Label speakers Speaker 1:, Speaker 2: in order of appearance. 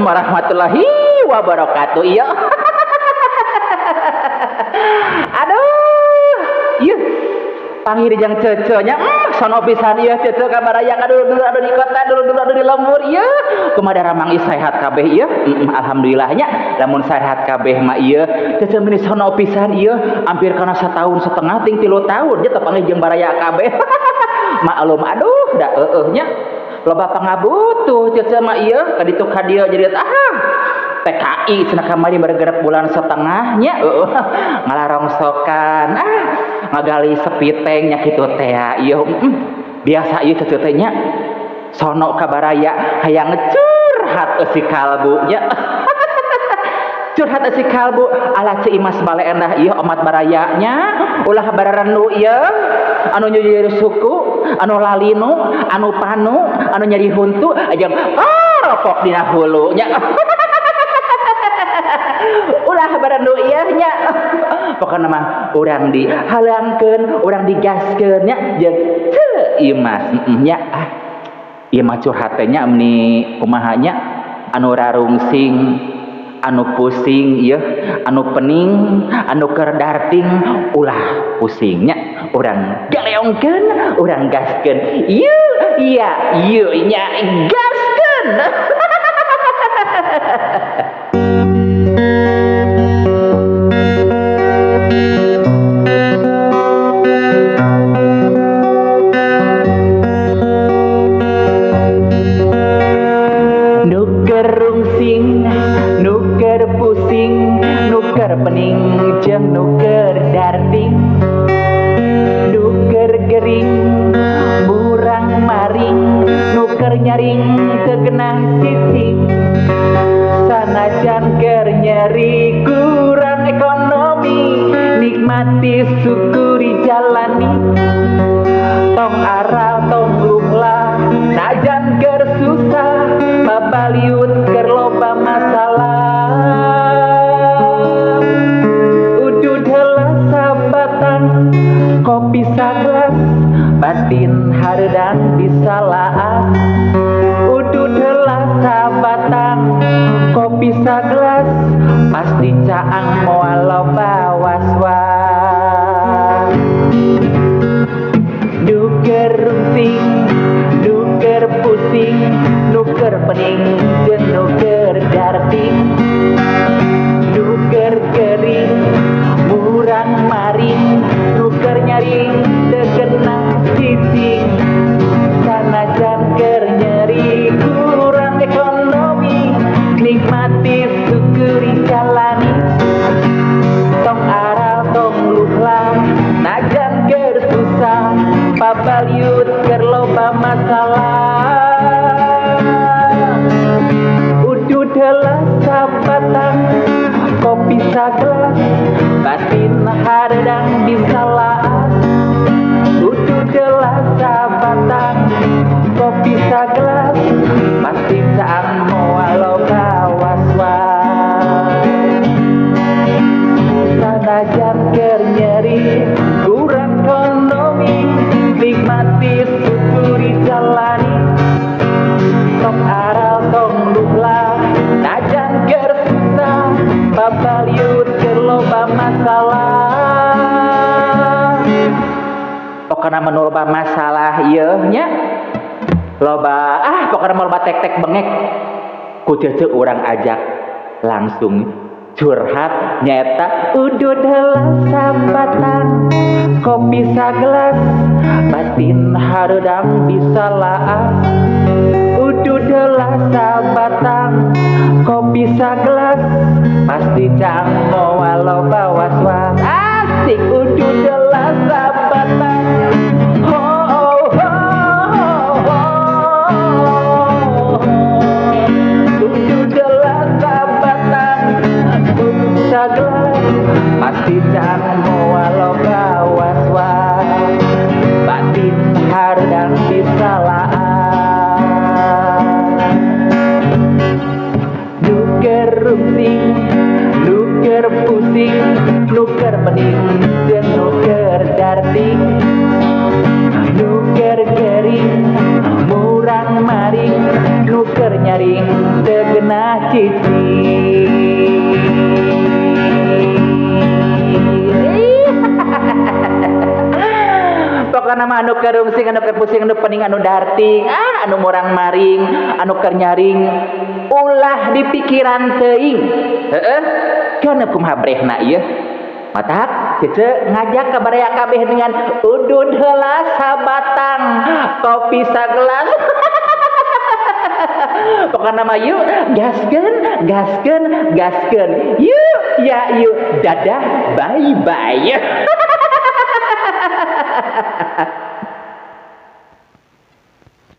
Speaker 1: warahmatullahi wabarakatuh. Iya. Aduh. Iya. Pangirijang cecenya sono pisan ieu cece kabaraya dulu di kota dulu di lembur ieu kumaha ramang sehat kabeh ieu alhamdulillahnya lamun sehat kabeh mah ieu cece meni sono pisan ieu hampir kana 1,5 tahun ting 3 tahun nya teu pangirijang baraya kabeh maklum aduh da nya loba pangabutuh cece mah ieu kaditu ka dieu jadi TKI cenah kamari bergerak bulan setengahnya ngalarongsokan ngagali sepiteng nya kitu teh ieu biasa ieu cece teh nya sono kabaraya hayang curhat si kalbu nya curhat si kalbu ala Ci Imas bale endah ieu omat barayanya ulah bararendu ieu anu nyeri suku anu lalinu anu panu anu nyeri huntu ajang rokok dina hulu nya ulah barandu ieu nya pokona mah urang dihalangkeun urang digaskeun nya jeung teu Imas nya ieu mah curhat teh nya meni kumaha nya anu rarungsing anu pusing ieu anu pening anu keur darting ulah pusing nya urang galeongkeun urang gaskeun ieu iya ieu nya gaskeun pening jeung nuker darting nuker gering murang maring nuker nyaring tegenah cicing sanajan keur nyeri kurang ekonomi nikmati syukuri jalani tong aral tong lumlah najan keur susah babaliut keur loba masalah kopi sagelas batin hareudang disalaas udud heula sabatang kopi sagelas pasti caang moal loba was-was nuker rungsing nuker pusing nuker pening jeung nuker darting nuker gering murang maring nuker nyaring tegenang cicing sanajan keur nyeri kurang ekonomi nikmati syukuri jalani tong aral tong luhlah najan keur susah pabaliut keur loba masalah udud heula sabatang kopi sagelas batin hareudang disalaas udud heula sabatang kopi sagelas pasti caang moal loba was-was sanajan keur nyeri kurang ekonomi nikmati syukuri jalani tong aral tong luhlah najan keur susah babaliut keur loba masalah pokona menu loba masalah ieu nya loba pokona loba tek-tek bengek ku ceuceu urang ajak langsung curhat nyata udud heula sabatang kopi sagelas batin hareudang disalaas udud heula sabatang kopi sagelas pasti caang moal loba was-was asik udud heula sabatang udud heula sabatang kopi sagelas pasti caang moal loba was-was batin hareudang disalaas nuker rungsing nuker pusing nuker pening jeung nuker darting nuker gering murang maring nuker nyaring teu geunah cicing. Pokokna mah anu kerungsing anu pusing anu pening anu darting anu murang maring anu keur nyaring ulah di pikiran teuing. Heeh kana kumaha brehna ieu matak cece ngajak kabaraya kabeh dengan udud heula sabatang kopi sagelas. Pokokna mah yuk gaskeun yuk ya yuk dadah bye bye.